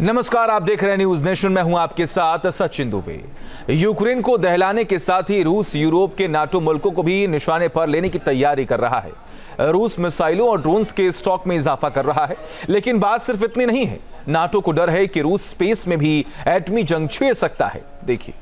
नमस्कार, आप देख रहे हैं न्यूज नेशन। मैं हूं आपके साथ सचिन दुबे। यूक्रेन को दहलाने के साथ ही रूस यूरोप के नाटो मुल्कों को भी निशाने पर लेने की तैयारी कर रहा है। रूस मिसाइलों और ड्रोन्स के स्टॉक में इजाफा कर रहा है, लेकिन बात सिर्फ इतनी नहीं है। नाटो को डर है कि रूस स्पेस में भी एटमी जंग छेड़ सकता है। देखिए।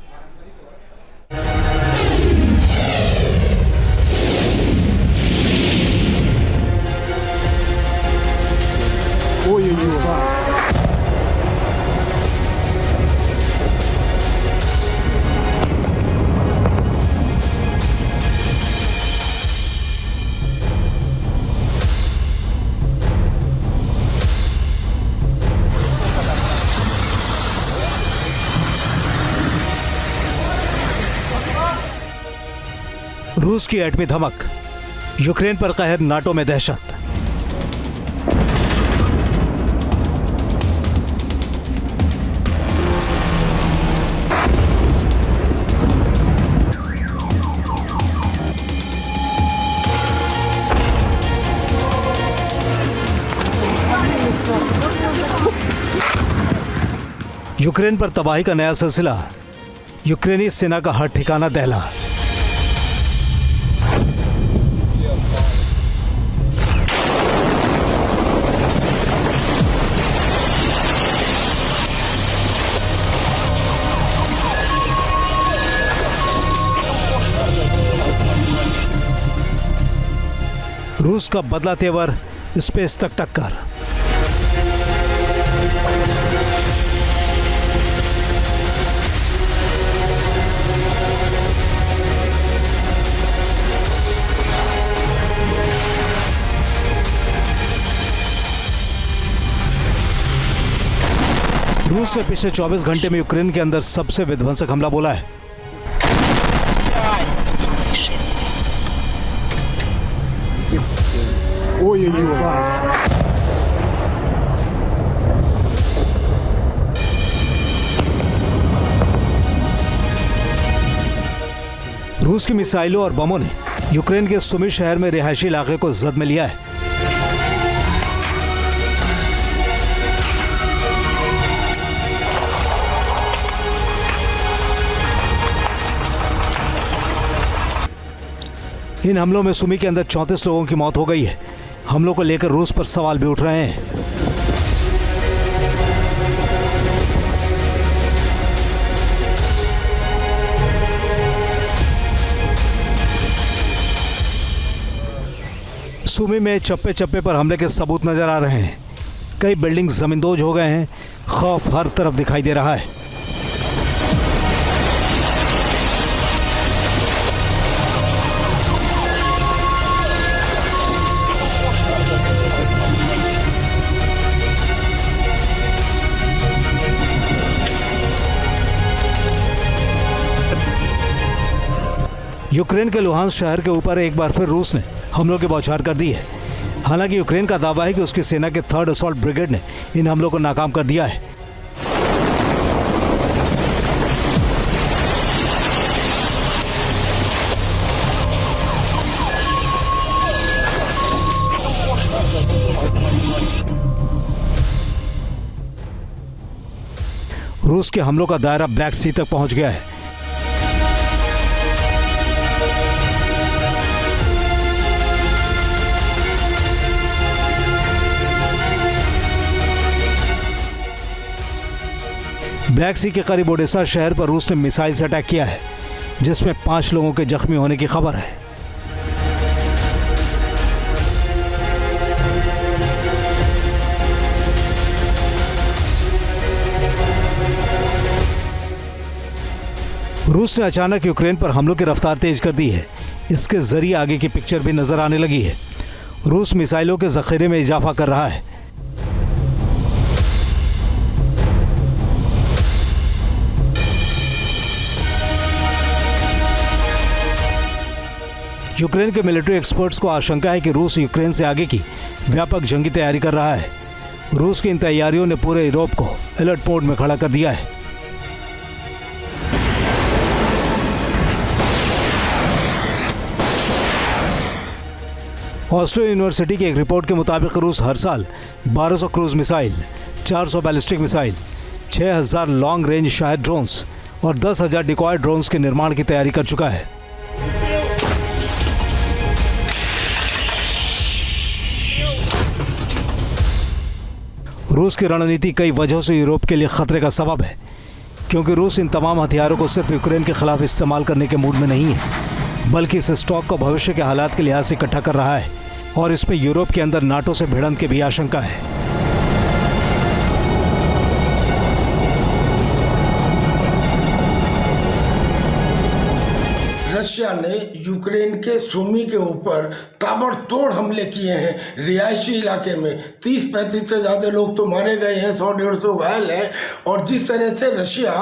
रूस की एटमी धमक, यूक्रेन पर कहर, नाटो में दहशत। यूक्रेन पर तबाही का नया सिलसिला, यूक्रेनी सेना का हर ठिकाना दहला। रूस का बदला तेवर, स्पेस तक टक्कर। रूस ने पिछले 24 घंटे में यूक्रेन के अंदर सबसे विध्वंसक हमला बोला है। रूस की मिसाइलों और बमों ने यूक्रेन के सुमी शहर में रिहायशी इलाके को जद में लिया है। इन हमलों में सुमी के अंदर 34 लोगों की मौत हो गई है। हमलों को लेकर रूस पर सवाल भी उठ रहे हैं। सुमी में चप्पे चप्पे पर हमले के सबूत नजर आ रहे हैं। कई बिल्डिंग जमींदोज हो गए हैं। खौफ हर तरफ दिखाई दे रहा है। यूक्रेन के लुहांस्क शहर के ऊपर एक बार फिर रूस ने हमलों की बौछार कर दी है। हालांकि यूक्रेन का दावा है कि उसकी सेना के 3rd असॉल्ट ब्रिगेड ने इन हमलों को नाकाम कर दिया है। रूस के हमलों का दायरा ब्लैक सी तक पहुंच गया है। ब्लैक सी के करीब ओडेसा शहर पर रूस ने मिसाइल से अटैक किया है, जिसमें 5 लोगों के जख्मी होने की खबर है। रूस ने अचानक यूक्रेन पर हमलों की रफ्तार तेज कर दी है। इसके जरिए आगे की पिक्चर भी नजर आने लगी है। रूस मिसाइलों के जखीरे में इजाफा कर रहा है। यूक्रेन के मिलिट्री एक्सपर्ट्स को आशंका है कि रूस यूक्रेन से आगे की व्यापक जंगी तैयारी कर रहा है। रूस की इन तैयारियों ने पूरे यूरोप को अलर्ट मोड में खड़ा कर दिया है। ऑस्ट्रो यूनिवर्सिटी की एक रिपोर्ट के मुताबिक रूस हर साल 1200 cruise missile, 400 ballistic missile, 6000 long range Shahid drones और 10,000 डिकॉय ड्रोन्स के निर्माण की तैयारी कर चुका है। रूस की रणनीति कई वजहों से यूरोप के लिए खतरे का सबब है, क्योंकि रूस इन तमाम हथियारों को सिर्फ यूक्रेन के खिलाफ इस्तेमाल करने के मूड में नहीं है, बल्कि इस स्टॉक को भविष्य के हालात के लिहाज से इकट्ठा कर रहा है और इसमें यूरोप के अंदर नाटो से भिड़ंत की भी आशंका है। रशिया ने यूक्रेन के सूमी के ऊपर ताबड़तोड़ हमले किए हैं। रिहायशी इलाके में 30-35 से ज़्यादा लोग तो मारे गए हैं, 100-150 घायल हैं। और जिस तरह से रशिया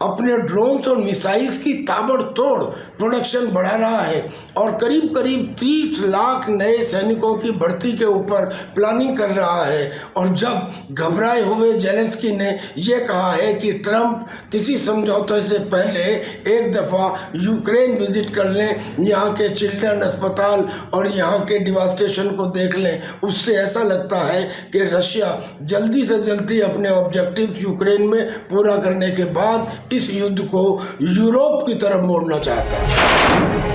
अपने ड्रोन्स और मिसाइल्स की ताबड़तोड़ प्रोडक्शन बढ़ा रहा है और करीब करीब 30 लाख नए सैनिकों की भर्ती के ऊपर प्लानिंग कर रहा है। और जब घबराए हुए जेलेंस्की ने यह कहा है कि ट्रंप किसी समझौते से पहले एक दफ़ा यूक्रेन विजिट कर लें, यहाँ के चिल्ड्रन अस्पताल और यहाँ के डिवास्टेशन को देख लें, उससे ऐसा लगता है कि रशिया जल्दी से जल्दी अपने ऑब्जेक्टिव यूक्रेन में पूरा करने के बाद इस युद्ध को यूरोप की तरफ मोड़ना चाहता है।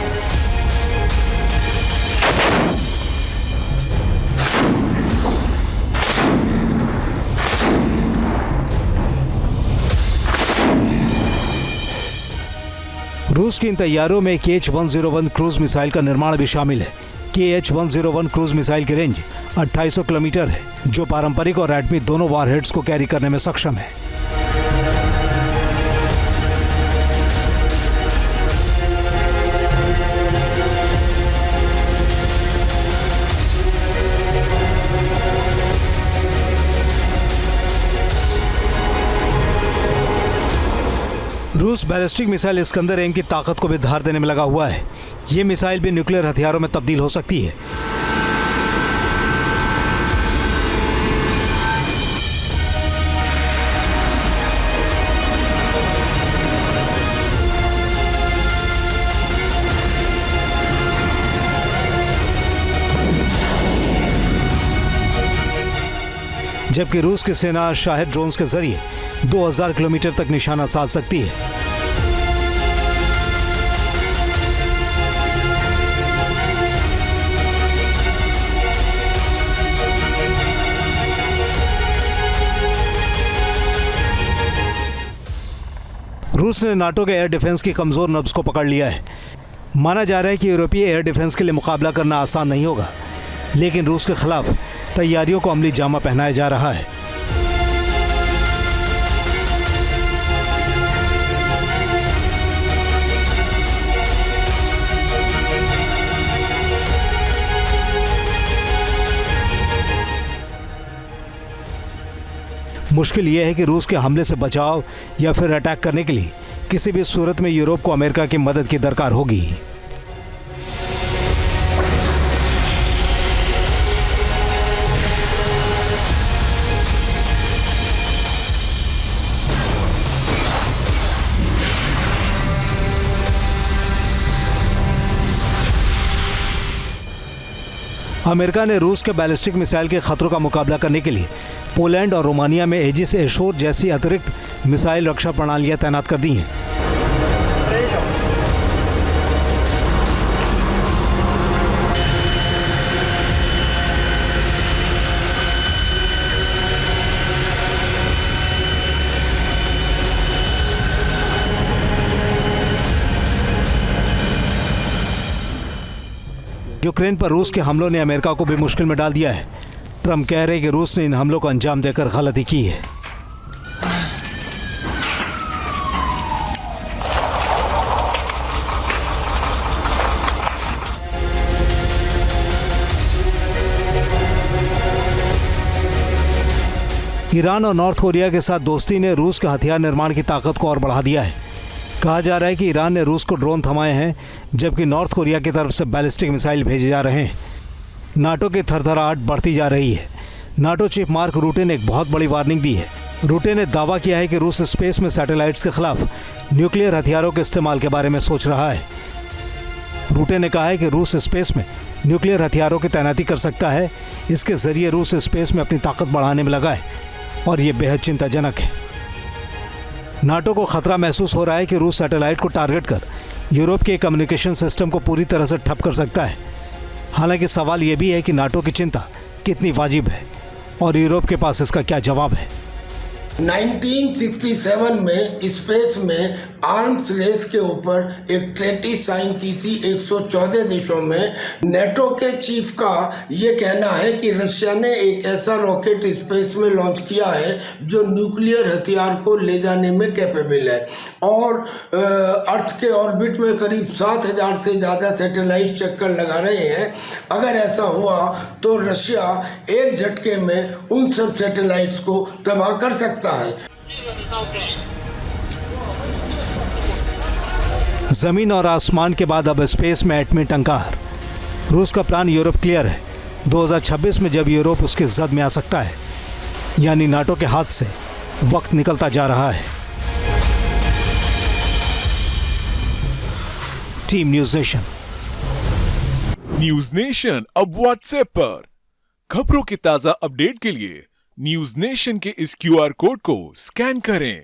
रूस की इन तैयारों में KH-101 क्रूज मिसाइल का निर्माण भी शामिल है। KH-101 क्रूज मिसाइल की रेंज 2800 किलोमीटर है, जो पारंपरिक और एटमी दोनों वारहेड्स को कैरी करने में सक्षम है। रूस बैलिस्टिक मिसाइल इस्कंदर M की ताकत को भी धार देने में लगा हुआ है। ये मिसाइल भी न्यूक्लियर हथियारों में तब्दील हो सकती है। जबकि रूस की सेना शाहिद ड्रोन्स के जरिए 2000 किलोमीटर तक निशाना साध सकती है। रूस ने नाटो के एयर डिफेंस की कमजोर नब्ज को पकड़ लिया है। माना जा रहा है कि यूरोपीय एयर डिफेंस के लिए मुकाबला करना आसान नहीं होगा, लेकिन रूस के खिलाफ तैयारियों को अमली जामा पहनाया जा रहा है। मुश्किल यह है कि रूस के हमले से बचाव या फिर अटैक करने के लिए किसी भी सूरत में यूरोप को अमेरिका की मदद की दरकार होगी। अमेरिका ने रूस के बैलिस्टिक मिसाइल के खतरों का मुकाबला करने के लिए पोलैंड और रोमानिया में एजिस एशोर जैसी अतिरिक्त मिसाइल रक्षा प्रणालियां तैनात कर दी हैं। यूक्रेन पर रूस के हमलों ने अमेरिका को भी मुश्किल में डाल दिया है। ट्रंप कह रहे हैं कि रूस ने इन हमलों को अंजाम देकर गलती की है। ईरान और नॉर्थ कोरिया के साथ दोस्ती ने रूस के हथियार निर्माण की ताकत को और बढ़ा दिया है। कहा जा रहा है कि ईरान ने रूस को ड्रोन थमाए हैं, जबकि नॉर्थ कोरिया की तरफ से बैलिस्टिक मिसाइल भेजे जा रहे हैं। नाटो की थरथराहट बढ़ती जा रही है। नाटो चीफ मार्क रूटे ने एक बहुत बड़ी वार्निंग दी है। रूटे ने दावा किया है कि रूस स्पेस में सैटेलाइट्स के खिलाफ न्यूक्लियर हथियारों के इस्तेमाल के बारे में सोच रहा है। रूटे ने कहा है कि रूस स्पेस में न्यूक्लियर हथियारों की तैनाती कर सकता है। इसके जरिए रूस स्पेस में अपनी ताकत बढ़ाने में लगा है। और ये बेहद चिंताजनक है। नाटो को खतरा महसूस हो रहा है कि रूस सैटेलाइट को टारगेट कर यूरोप के कम्युनिकेशन सिस्टम को पूरी तरह से ठप कर सकता है। हालांकि सवाल यह भी है कि नाटो की चिंता कितनी वाजिब है और यूरोप के पास इसका क्या जवाब है। 1967 में स्पेस में आर्म्स रेस के ऊपर एक ट्रीटी साइन की थी 114 देशों में। नेटो के चीफ का ये कहना है कि रशिया ने एक ऐसा रॉकेट स्पेस में लॉन्च किया है जो न्यूक्लियर हथियार को ले जाने में कैपेबल है और अर्थ के ऑर्बिट में करीब 7000 से ज़्यादा सैटेलाइट चक्कर लगा रहे हैं। अगर ऐसा हुआ तो रशिया एक झटके में उन सब सैटेलाइट्स को तबाह कर सकता है। जमीन और आसमान के बाद अब स्पेस में एटमी टंकार। रूस का प्लान यूरोप क्लियर है। 2026 में जब यूरोप उसकी जद में आ सकता है, यानी नाटो के हाथ से वक्त निकलता जा रहा है। Team news nation. News nation अब व्हाट्सएप पर खबरों के ताजा अपडेट के लिए न्यूज़ नेशन के इस QR कोड को स्कैन करें।